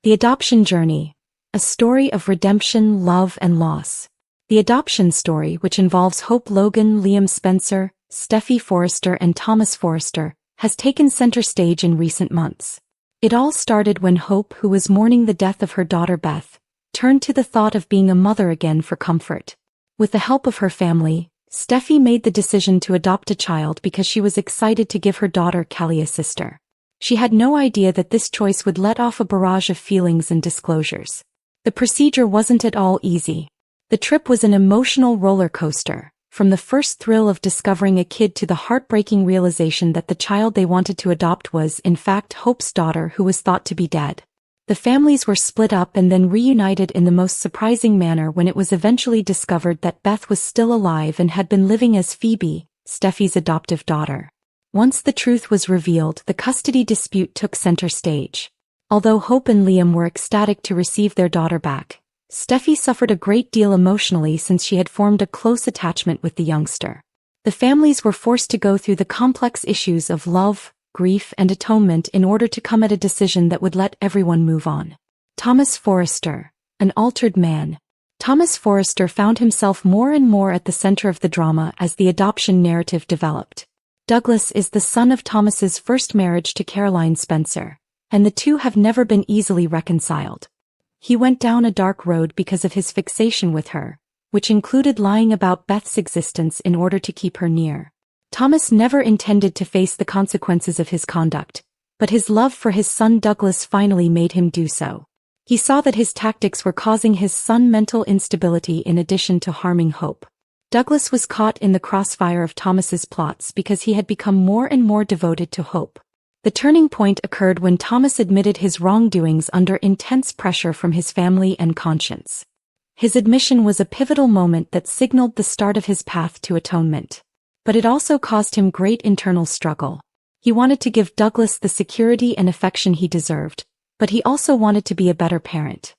The Adoption Journey. A story of redemption, love, and loss. The adoption story, which involves Hope Logan, Liam Spencer, Steffi Forrester, and Thomas Forrester, has taken center stage in recent months. It all started when Hope, who was mourning the death of her daughter Beth, turned to the thought of being a mother again for comfort. With the help of her family, Steffi made the decision to adopt a child because she was excited to give her daughter Callie a sister. She had no idea that this choice would let off a barrage of feelings and disclosures. The procedure wasn't at all easy. The trip was an emotional roller coaster, from the first thrill of discovering a kid to the heartbreaking realization that the child they wanted to adopt was, in fact, Hope's daughter, who was thought to be dead. The families were split up and then reunited in the most surprising manner when it was eventually discovered that Beth was still alive and had been living as Phoebe, Steffi's adoptive daughter. Once the truth was revealed, the custody dispute took center stage. Although Hope and Liam were ecstatic to receive their daughter back, Steffi suffered a great deal emotionally since she had formed a close attachment with the youngster. The families were forced to go through the complex issues of love, grief, and atonement in order to come at a decision that would let everyone move on. Thomas Forrester, an altered man. Thomas Forrester found himself more and more at the center of the drama as the adoption narrative developed. Douglas is the son of Thomas's first marriage to Caroline Spencer, and the two have never been easily reconciled. He went down a dark road because of his fixation with her, which included lying about Beth's existence in order to keep her near. Thomas never intended to face the consequences of his conduct, but his love for his son Douglas finally made him do so. He saw that his tactics were causing his son mental instability in addition to harming Hope. Douglas was caught in the crossfire of Thomas's plots because he had become more and more devoted to Hope. The turning point occurred when Thomas admitted his wrongdoings under intense pressure from his family and conscience. His admission was a pivotal moment that signaled the start of his path to atonement. But it also caused him great internal struggle. He wanted to give Douglas the security and affection he deserved, but he also wanted to be a better parent.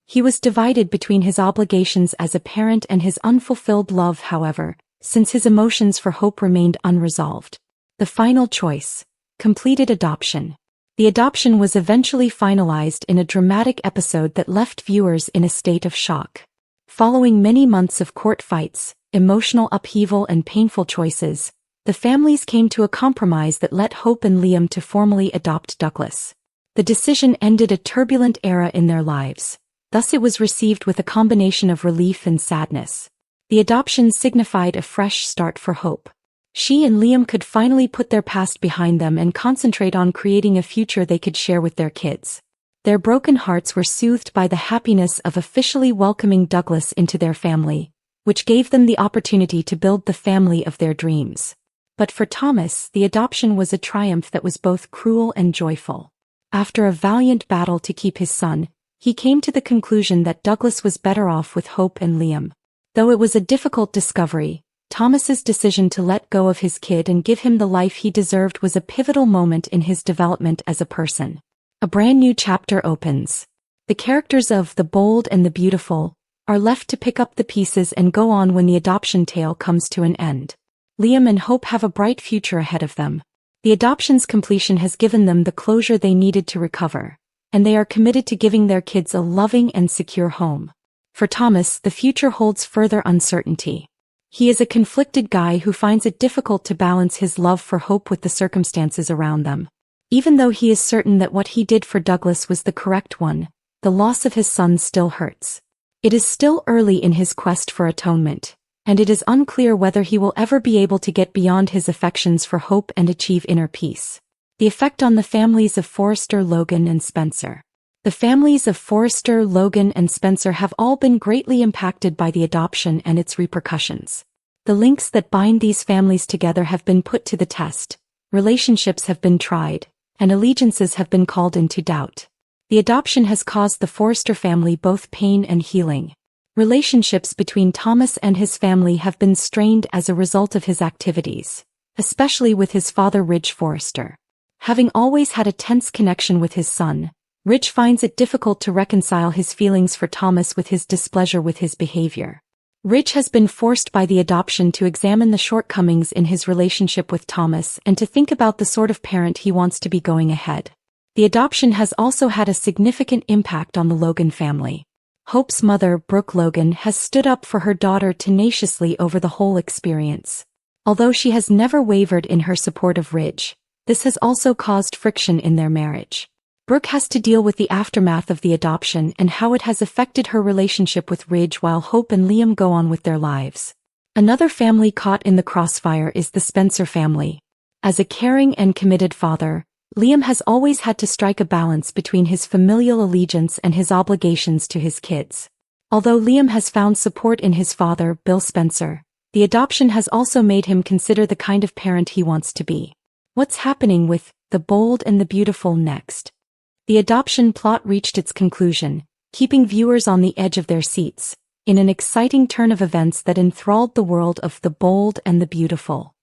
He was divided between his obligations as a parent and his unfulfilled love, however, since his emotions for Hope remained unresolved. The final choice. Completed adoption. The adoption was eventually finalized in a dramatic episode that left viewers in a state of shock. Following many months of court fights, emotional upheaval, and painful choices, the families came to a compromise that let Hope and Liam to formally adopt Douglas. The decision ended a turbulent era in their lives, thus it was received with a combination of relief and sadness. The adoption signified a fresh start for Hope. She and Liam could finally put their past behind them and concentrate on creating a future they could share with their kids. Their broken hearts were soothed by the happiness of officially welcoming Douglas into their family, which gave them the opportunity to build the family of their dreams. But for Thomas, the adoption was a triumph that was both cruel and joyful. After a valiant battle to keep his son, he came to the conclusion that Douglas was better off with Hope and Liam. Though it was a difficult discovery, Thomas's decision to let go of his kid and give him the life he deserved was a pivotal moment in his development as a person. A brand new chapter opens. The characters of The Bold and the Beautiful are left to pick up the pieces and go on when the adoption tale comes to an end. Liam and Hope have a bright future ahead of them. The adoption's completion has given them the closure they needed to recover, and they are committed to giving their kids a loving and secure home. For Thomas, the future holds further uncertainty. He is a conflicted guy who finds it difficult to balance his love for Hope with the circumstances around them. Even though he is certain that what he did for Douglas was the correct one, the loss of his son still hurts. It is still early in his quest for atonement, and it is unclear whether he will ever be able to get beyond his affections for Hope and achieve inner peace. The effect on the families of Forrester, Logan, and Spencer. The families of Forrester, Logan, and Spencer have all been greatly impacted by the adoption and its repercussions. The links that bind these families together have been put to the test, relationships have been tried, and allegiances have been called into doubt. The adoption has caused the Forrester family both pain and healing. Relationships between Thomas and his family have been strained as a result of his activities, especially with his father Ridge Forrester. Having always had a tense connection with his son, Ridge finds it difficult to reconcile his feelings for Thomas with his displeasure with his behavior. Ridge has been forced by the adoption to examine the shortcomings in his relationship with Thomas and to think about the sort of parent he wants to be going ahead. The adoption has also had a significant impact on the Logan family. Hope's mother, Brooke Logan, has stood up for her daughter tenaciously over the whole experience. Although she has never wavered in her support of Ridge, this has also caused friction in their marriage. Brooke has to deal with the aftermath of the adoption and how it has affected her relationship with Ridge while Hope and Liam go on with their lives. Another family caught in the crossfire is the Spencer family. As a caring and committed father, Liam has always had to strike a balance between his familial allegiance and his obligations to his kids. Although Liam has found support in his father, Bill Spencer, the adoption has also made him consider the kind of parent he wants to be. What's happening with The Bold and the Beautiful next? The adoption plot reached its conclusion, keeping viewers on the edge of their seats, in an exciting turn of events that enthralled the world of The Bold and the Beautiful.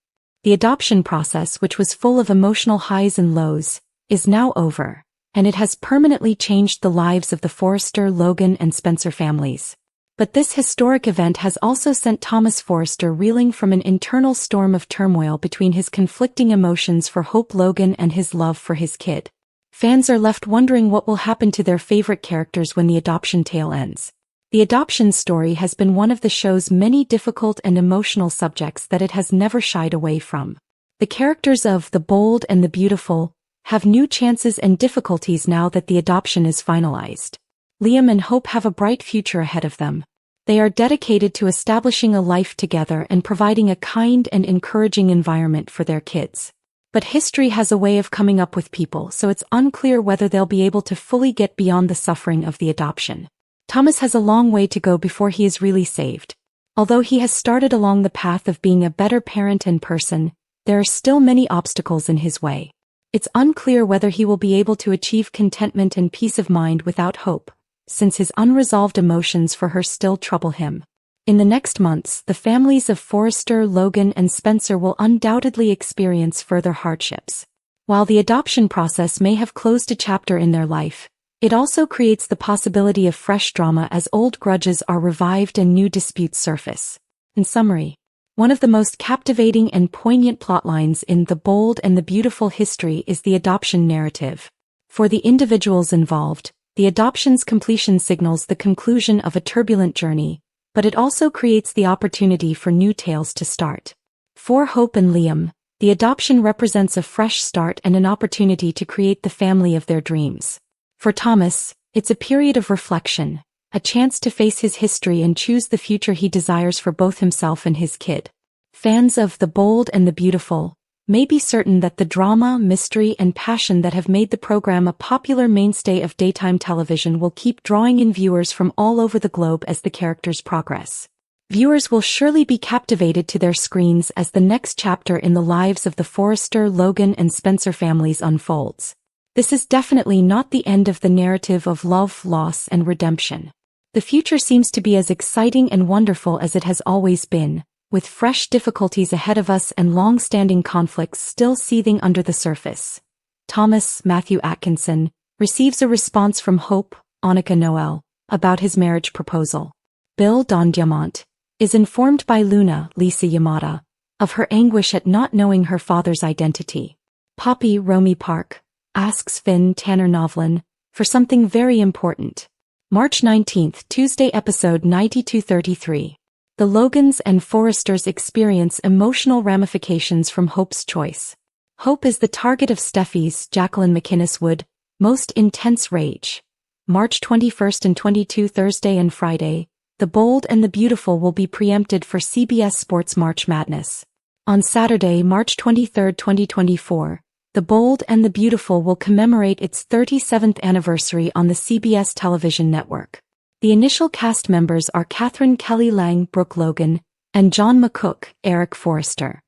The adoption process, which was full of emotional highs and lows, is now over, and it has permanently changed the lives of the Forrester, Logan, and Spencer families. But this historic event has also sent Thomas Forrester reeling from an internal storm of turmoil between his conflicting emotions for Hope Logan and his love for his kid. Fans are left wondering what will happen to their favorite characters when the adoption tale ends. The adoption story has been one of the show's many difficult and emotional subjects that it has never shied away from. The characters of The Bold and the Beautiful have new chances and difficulties now that the adoption is finalized. Liam and Hope have a bright future ahead of them. They are dedicated to establishing a life together and providing a kind and encouraging environment for their kids. But history has a way of coming up with people, so it's unclear whether they'll be able to fully get beyond the suffering of the adoption. Thomas has a long way to go before he is really saved. Although he has started along the path of being a better parent and person, there are still many obstacles in his way. It's unclear whether he will be able to achieve contentment and peace of mind without Hope, since his unresolved emotions for her still trouble him. In the next months, the families of Forrester, Logan, and Spencer will undoubtedly experience further hardships. While the adoption process may have closed a chapter in their life, it also creates the possibility of fresh drama as old grudges are revived and new disputes surface. In summary, one of the most captivating and poignant plotlines in The Bold and the Beautiful history is the adoption narrative. For the individuals involved, the adoption's completion signals the conclusion of a turbulent journey, but it also creates the opportunity for new tales to start. For Hope and Liam, the adoption represents a fresh start and an opportunity to create the family of their dreams. For Thomas, it's a period of reflection, a chance to face his history and choose the future he desires for both himself and his kid. Fans of The Bold and the Beautiful may be certain that the drama, mystery, and passion that have made the program a popular mainstay of daytime television will keep drawing in viewers from all over the globe as the characters progress. Viewers will surely be captivated to their screens as the next chapter in the lives of the Forrester, Logan, and Spencer families unfolds. This is definitely not the end of the narrative of love, loss, and redemption. The future seems to be as exciting and wonderful as it has always been, with fresh difficulties ahead of us and long-standing conflicts still seething under the surface. Thomas Matthew Atkinson receives a response from Hope, Annika Noel, about his marriage proposal. Bill Don Diamant is informed by Luna, Lisa Yamada, of her anguish at not knowing her father's identity. Poppy Romy Park asks Finn Tanner Novlin for something very important. March 19th, Tuesday, episode 9233. The Logans and Forresters experience emotional ramifications from Hope's choice. Hope is the target of Steffi's, Jacqueline McInnes Wood, most intense rage. March 21st and 22, Thursday and Friday, The Bold and the Beautiful will be preempted for CBS Sports March Madness. On Saturday, March 23, 2024, The Bold and the Beautiful will commemorate its 37th anniversary on the CBS television network. The initial cast members are Catherine Kelly Lang, Brooke Logan, and John McCook, Eric Forrester.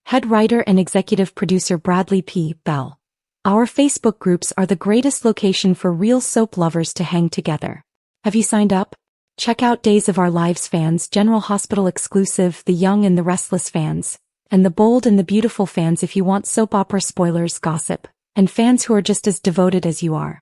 Head writer and executive producer Bradley P. Bell. Our Facebook groups are the greatest location for real soap lovers to hang together. Have you signed up? Check out Days of Our Lives fans, General Hospital exclusive, The Young and the Restless fans, and The Bold and the Beautiful fans if you want soap opera spoilers, gossip, and fans who are just as devoted as you are.